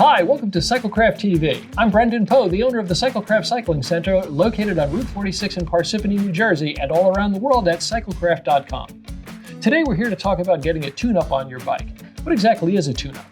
Hi, welcome to Cyclecraft TV. I'm Brendan Poe, the owner of the Cyclecraft Cycling Center, located on Route 46 in Parsippany, New Jersey, and all around the world at cyclecraft.com. Today we're here to talk about getting a tune-up on your bike. What exactly is a tune-up?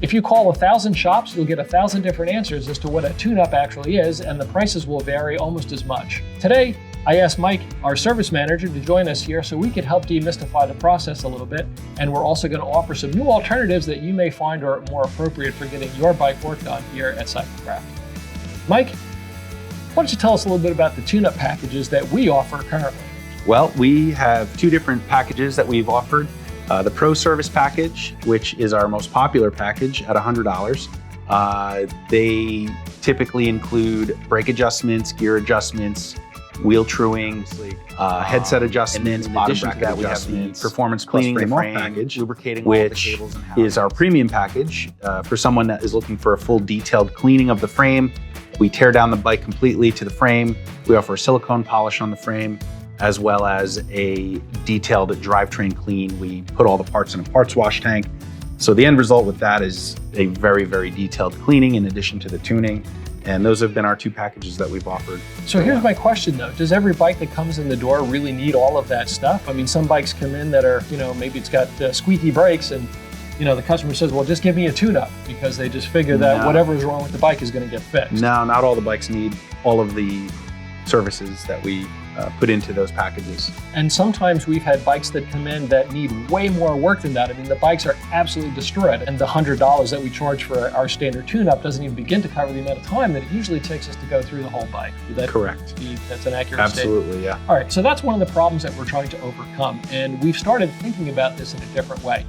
If you call 1,000 shops, you'll get 1,000 different answers as to what a tune-up actually is, and the prices will vary almost as much. Today, I asked Mike, our service manager, to join us here so we could help demystify the process a little bit, and we're also going to offer some new alternatives that you may find are more appropriate for getting your bike worked on here at Cyclecraft. Mike, why don't you tell us a little bit about the tune-up packages that we offer currently? Well, we have two different packages that we've offered. The Pro Service Package, which is our most popular package at $100. They typically include brake adjustments, gear adjustments, wheel truing, headset adjustments. In addition to that, we have the performance cleaning the frame package, lubricating which all the cables and is our premium package for someone that is looking for a full detailed cleaning of the frame. We tear down the bike completely to the frame. We offer a silicone polish on the frame, as well as a detailed drivetrain clean. We put all the parts in a parts wash tank. So the end result with that is a very, very detailed cleaning in addition to the tuning. And those have been our two packages that we've offered. So here's my question though. Does every bike that comes in the door really need all of that stuff? I mean, some bikes come in that are, maybe it's got squeaky brakes and, the customer says, well, just give me a tune-up, because they just figure that whatever is wrong with the bike is going to get fixed. No, not all the bikes need all of the services that we put into those packages. And sometimes we've had bikes that come in that need way more work than that. I mean, the bikes are absolutely destroyed, and the $100 that we charge for our standard tune-up doesn't even begin to cover the amount of time that it usually takes us to go through the whole bike. Correct. That's an accurate Absolutely, statement? yeah. All right, so that's one of the problems that we're trying to overcome, and we've started thinking about this in a different way.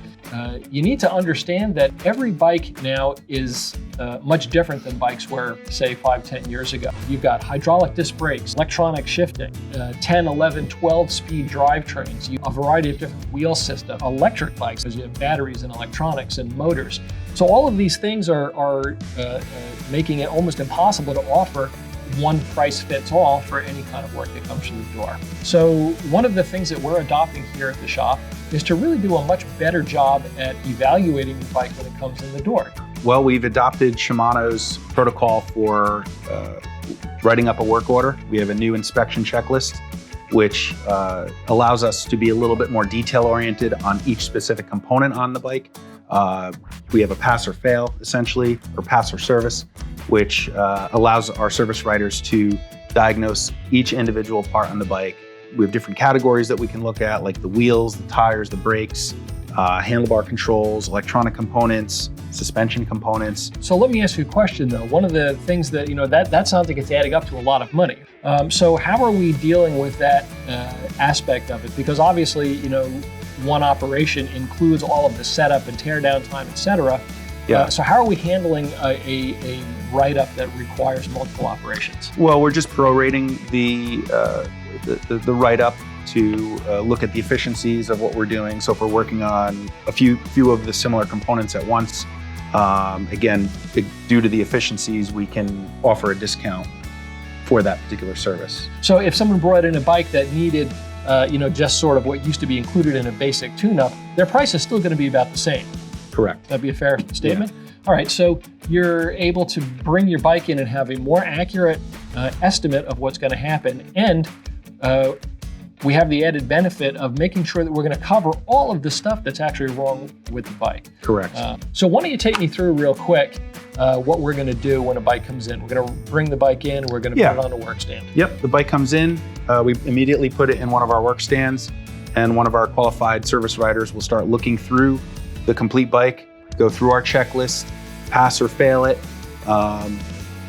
You need to understand that every bike now is much different than bikes were, say, 5-10 years ago. You've got hydraulic disc brakes, electronic shifting, 10, 11, 12-speed drivetrains, a variety of different wheel systems, electric bikes, because you have batteries and electronics and motors. So all of these things are making it almost impossible to offer one price fits all for any kind of work that comes through the door. So one of the things that we're adopting here at the shop is to really do a much better job at evaluating the bike when it comes in the door. Well, we've adopted Shimano's protocol for writing up a work order. We have a new inspection checklist, which allows us to be a little bit more detail-oriented on each specific component on the bike. We have a pass or fail, essentially, or pass or service, which allows our service writers to diagnose each individual part on the bike. We have different categories that we can look at, like the wheels, the tires, the brakes, handlebar controls, electronic components, suspension components. So let me ask you a question though. One of the things that, that sounds like it's adding up to a lot of money. So how are we dealing with that aspect of it? Because obviously, one operation includes all of the setup and tear down time, etc. Yeah. So how are we handling a write-up that requires multiple operations? Well, we're just prorating the write-up to look at the efficiencies of what we're doing. So if we're working on a few of the similar components at once, again, due to the efficiencies, we can offer a discount for that particular service. So if someone brought in a bike that needed just sort of what used to be included in a basic tune-up, their price is still going to be about the same. Correct. That'd be a fair statement? Yeah. All right, so you're able to bring your bike in and have a more accurate estimate of what's going to happen, and we have the added benefit of making sure that we're going to cover all of the stuff that's actually wrong with the bike. Correct. So why don't you take me through real quick what we're going to do when a bike comes in. We're going to bring the bike in, we're going to put it on a work stand. Yep, the bike comes in, we immediately put it in one of our work stands, and one of our qualified service writers will start looking through the complete bike, go through our checklist, pass or fail it.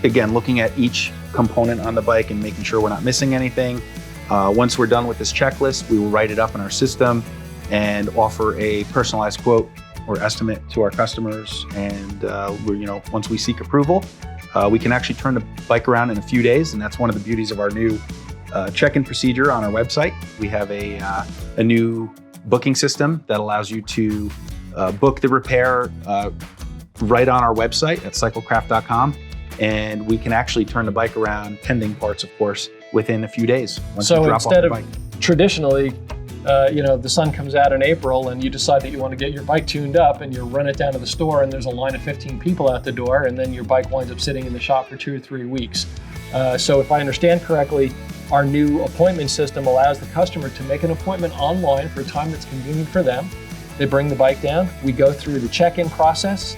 Again, looking at each component on the bike and making sure we're not missing anything. Once we're done with this checklist, we will write it up in our system and offer a personalized quote or estimate to our customers. And once we seek approval, we can actually turn the bike around in a few days. And that's one of the beauties of our new check-in procedure on our website. We have a new booking system that allows you to book the repair right on our website at cyclecraft.com. And we can actually turn the bike around, pending parts, of course, within a few days. So instead of traditionally the sun comes out in April and you decide that you want to get your bike tuned up and you run it down to the store and there's a line of 15 people out the door and then your bike winds up sitting in the shop for 2 or 3 weeks. So if I understand correctly, our new appointment system allows the customer to make an appointment online for a time that's convenient for them. They bring the bike down, we go through the check-in process,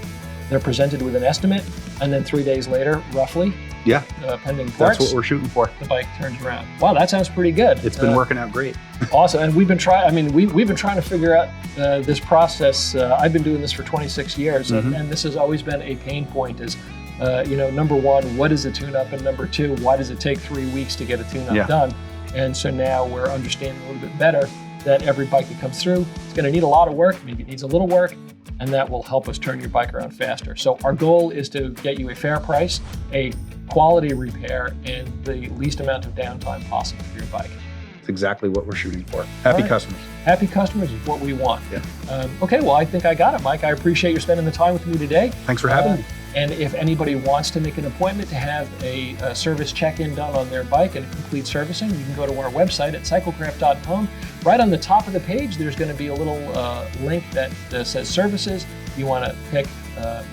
they're presented with an estimate, and then 3 days later, roughly, pending parts, that's what we're shooting for. the bike turns around. Wow, that sounds pretty good. It's been working out great. Awesome, and we've been trying. We've been trying to figure out this process. I've been doing this for 26 years, and this has always been a pain point. Is number one, what is a tune-up, and number two, why does it take 3 weeks to get a tune-up done? And so now we're understanding a little bit better that every bike that comes through is going to need a lot of work. Maybe it needs a little work, and that will help us turn your bike around faster. So our goal is to get you a fair price, a quality repair, and the least amount of downtime possible for your bike. It's exactly what we're shooting for. Happy customers. Happy customers is what we want. Yeah. Okay, well, I think I got it, Mike. I appreciate you spending the time with me today. Thanks for having me. And if anybody wants to make an appointment to have a service check-in done on their bike and complete servicing, you can go to our website at cyclecraft.com. Right on the top of the page, there's going to be a little link that says services. You want to pick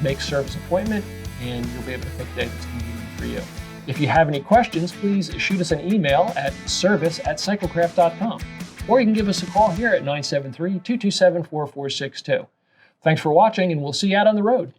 make service appointment, and you'll be able to pick a date that's convenient for you. If you have any questions, please shoot us an email at service@cyclecraft.com. Or you can give us a call here at 973-227-4462. Thanks for watching, and we'll see you out on the road.